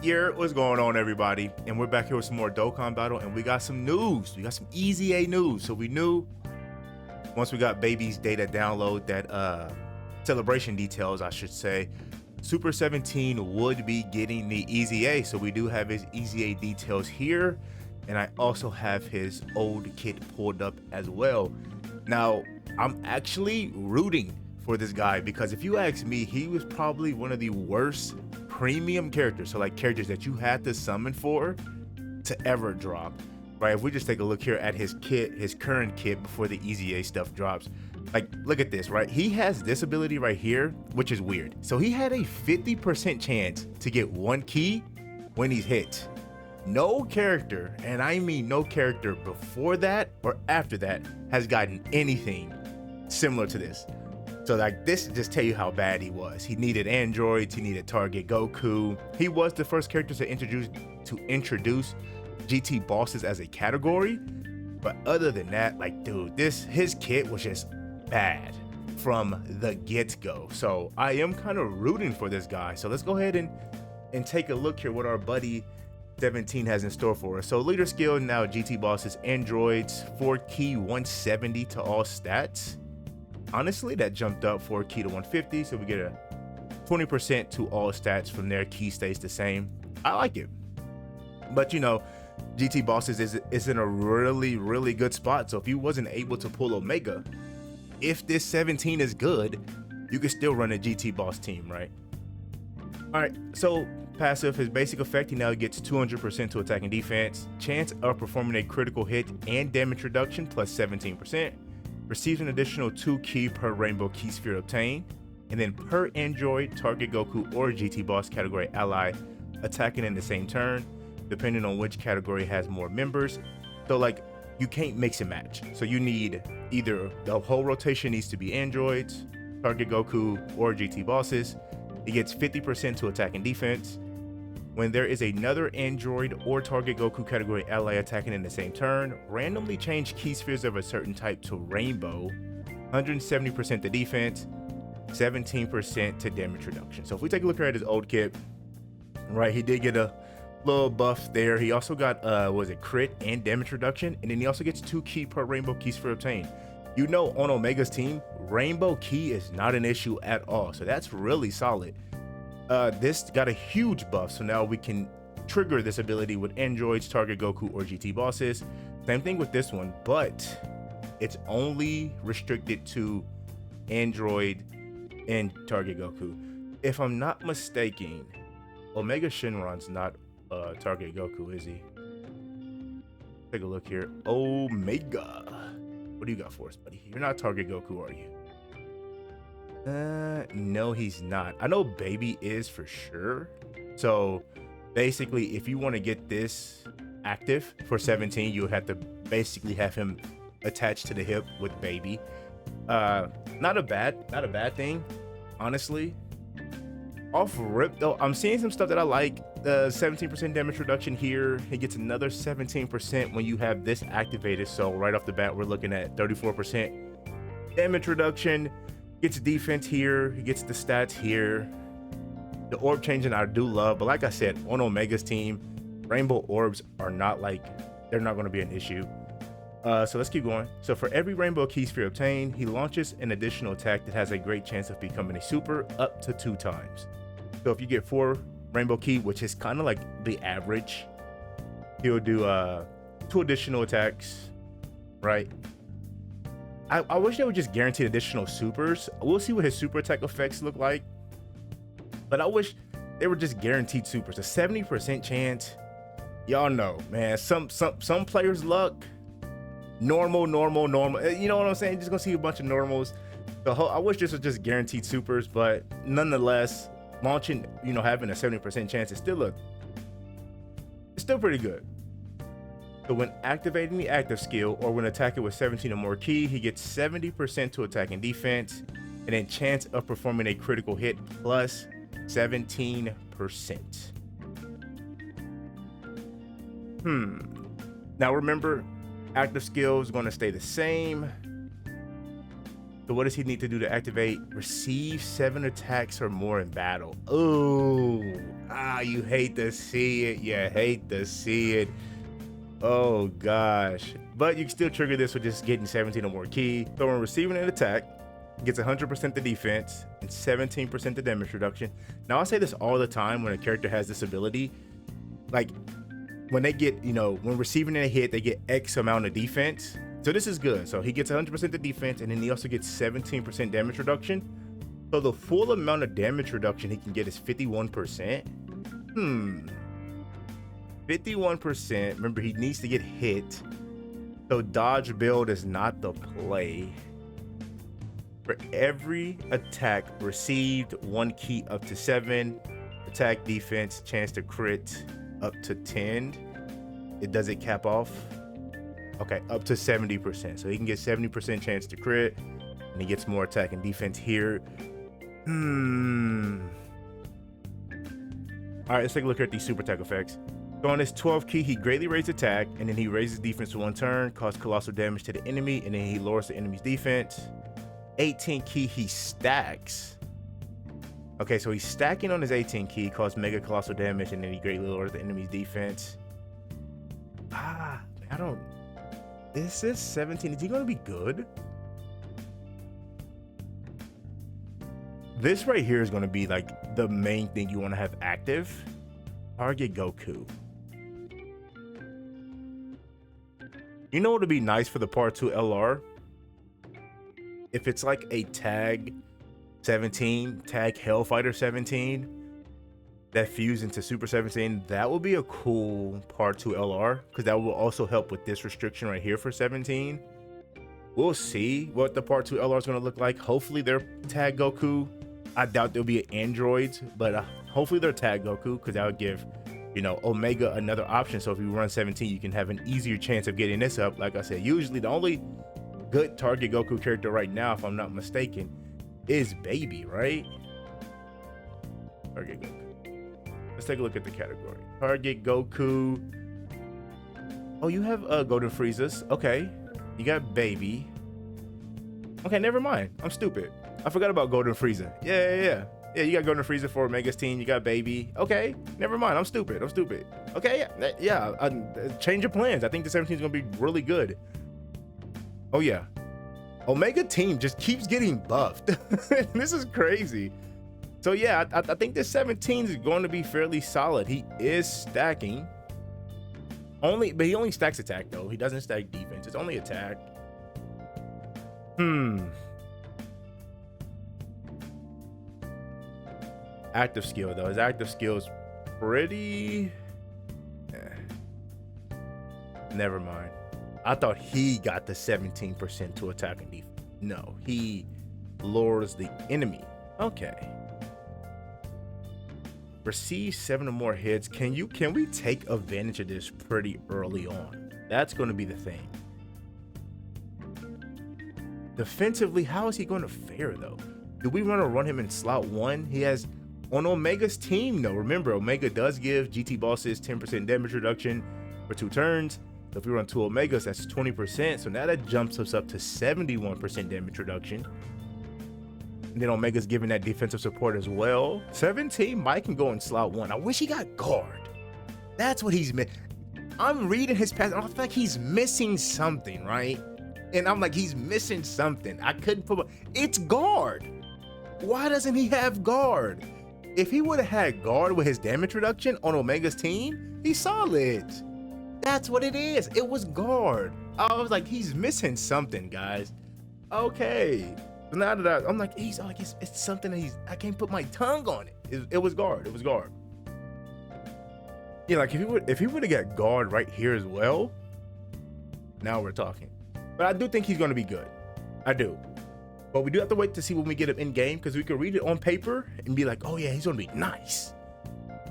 Yeah, what's going on, everybody? And we're back here with some more Dokkan battle, and we got some news. We got some EZA news. So we knew once we got baby's data download that celebration details, I should say, Super 17 would be getting the EZA. So we do have his EZA details here, and I also have his old kit pulled up as well. Now, I'm actually rooting for this guy because if you ask me, he was probably one of the worst premium characters, so like characters that you had to summon for to ever drop, right? If we just take a look here at his kit, his current kit before the EZA stuff drops, like look at this, right? He has this ability right here, which is weird. So he had a 50% chance to get one key when he's hit. No character, and I mean no character before that or after that, has gotten anything similar to this. So like this just tell you how bad he was. He needed androids, he needed target Goku. He was the first character to introduce GT bosses as a category. But other than that, like dude, his kit was just bad from the get-go. So I am kind of rooting for this guy. So let's go ahead and take a look here what our buddy 17 has in store for us. So leader skill now GT bosses, androids, 4 key 170 to all stats. Honestly, that jumped up 4 key to 150, so we get a 20% to all stats from there. Key stays the same. I like it. But you know, GT bosses is in a really good spot. So if you wasn't able to pull Omega, if this 17 is good, you can still run a GT boss team, right? All right, so passive, his basic effect, he now gets 200% to attack and defense, chance of performing a critical hit and damage reduction plus 17%. Receives an additional 2 key per rainbow key sphere obtained, and then per android, target Goku or GT boss category ally attacking in the same turn, depending on which category has more members. So like you can't mix and match. So you need either the whole rotation needs to be androids, target Goku or GT bosses. He gets 50% to attack and defense. When there is another android or target Goku category ally attacking in the same turn, randomly change key spheres of a certain type to rainbow, 170% to defense, 17% to damage reduction. So if we take a look at his old kit, right, he did get a little buff there. He also got was it crit and damage reduction, and then he also gets 2 key per rainbow key sphere obtained. You know, on Omega's team, rainbow key is not an issue at all, so that's really solid. This got a huge buff, so now we can trigger this ability with androids, target Goku, or GT bosses. Same thing with this one, but it's only restricted to android and target Goku. If I'm not mistaken, Omega Shenron's not target Goku, is he? Take a look here. Omega. What do you got for us, buddy? You're not target Goku, are you? No, he's not. I know baby is for sure. So basically, if you want to get this active for 17, you would have to basically have him attached to the hip with baby. Not a bad thing, honestly. Off rip though, I'm seeing some stuff that I like. The 17% damage reduction here. He gets another 17% when you have this activated. So right off the bat, we're looking at 34% damage reduction. Gets defense here, he gets the stats here. The orb changing I do love, but like I said, on Omega's team, rainbow orbs are not they're not going to be an issue. So let's keep going. So for every rainbow key sphere obtained, he launches an additional attack that has a great chance of becoming a super up to 2 times. So if you get 4 rainbow key, which is kind of like the average, he'll do 2 additional attacks, right? I wish they would just guarantee additional supers. We'll see what his super attack effects look like, but I wish they were just guaranteed supers. A 70% chance, y'all know, man. Some players' luck, normal. You know what I'm saying? Just gonna see a bunch of normals. I wish this was just guaranteed supers, but nonetheless, launching, you know, having a 70% chance is still pretty good. So when activating the active skill or when attacking with 17 or more key, he gets 70% to attack and defense, and then chance of performing a critical hit plus 17%. Now remember, active skill is going to stay the same. So what does he need to do to activate? Receive 7 attacks or more in battle. Oh, Ah, you hate to see it. You hate to see it. Oh gosh. But you can still trigger this with just getting 17 or more key. So when receiving an attack, gets 100% the defense and 17% the damage reduction. Now I say this all the time when a character has this ability. Like when they get, you know, when receiving a hit, they get X amount of defense. So this is good. So he gets 100% the defense, and then he also gets 17% damage reduction. So the full amount of damage reduction he can get is 51%. 51%. Remember, he needs to get hit. So dodge build is not the play. For every attack received, 1 key up to 7. Attack, defense, chance to crit up to 10. Does it cap off? Okay, up to 70%. So he can get 70% chance to crit, and he gets more attack and defense here. All right, let's take a look at these super attack effects. So on his 12 key, he greatly raises attack, and then he raises defense for 1 turn, causes colossal damage to the enemy, and then he lowers the enemy's defense. 18 key, he stacks. Okay, so he's stacking on his 18 key, causes mega colossal damage, and then he greatly lowers the enemy's defense. I don't. This is 17. Is he going to be good? This right here is going to be like the main thing you want to have active. Target Goku. You know what would be nice for the part 2 LR? If it's like a tag 17, tag Hellfighter 17 that fuse into Super 17, that would be a cool part 2 LR, because that will also help with this restriction right here for 17. We'll see what the part 2 LR is going to look like. Hopefully they're tag Goku. I doubt there'll be androids, but hopefully they're tag Goku, because that would give, you know, Omega another option. So if you run 17, you can have an easier chance of getting this up. Like I said, usually the only good target Goku character right now, if I'm not mistaken, is Baby, right? Target Goku. Let's take a look at the category. Target Goku. Oh, you have Golden Friezas. Okay. You got Baby. Okay, never mind. I'm stupid. I forgot about Golden Frieza. Yeah, you got Golden Frieza for Omega's team. You got Baby. Okay, never mind. I'm stupid. Okay, yeah. Change your plans. I think the 17 is going to be really good. Oh, yeah. Omega team just keeps getting buffed. This is crazy. So yeah, I think this 17 is going to be fairly solid. He is stacking. But he only stacks attack though. He doesn't stack defense. It's only attack. Active skill though. His active skill is pretty. Never mind. I thought he got the 17% to attack and defense. No, he lures the enemy. Okay. Receive 7 or more hits. Can we take advantage of this pretty early on? That's going to be the thing. Defensively, how is he going to fare though? Do we want to run him in slot 1? He has on Omega's team though. Remember, Omega does give GT bosses 10% damage reduction for 2 turns. So if we run 2 Omegas, that's 20%. So now that jumps us up to 71% damage reduction. And then Omega's giving that defensive support as well. 17 might can go in slot 1. I wish he got guard. That's what he's missing. I'm reading his past, and I feel like he's missing something, right? And I'm like, he's missing something. I couldn't put. It's guard. Why doesn't he have guard? If he would have had guard with his damage reduction on Omega's team, he's solid. That's what it is. It was guard. I was like, he's missing something, guys. Okay. So now that I'm like, it's something that I can't put my tongue on it. It was guard. It was guard. Yeah, like if he would have got guard right here as well, now we're talking. But I do think he's going to be good. I do. But we do have to wait to see when we get him in game, because we can read it on paper and be like, oh yeah, he's going to be nice.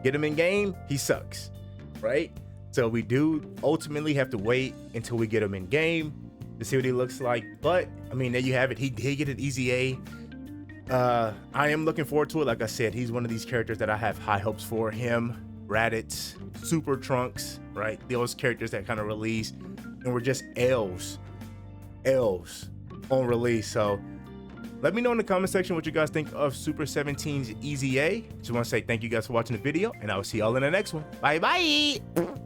Get him in game, he sucks, right? So we do ultimately have to wait until we get him in game to see what he looks like. But I mean, there you have it. He did get an EZA. I am looking forward to it. Like I said, he's one of these characters that I have high hopes for. Him, Raditz, Super Trunks, right? Those characters that kind of release and were just elves on release. So Let me know in the comment section what you guys think of Super 17's EZA. Just want to say thank you guys for watching the video, and I will see y'all in the next one. Bye bye.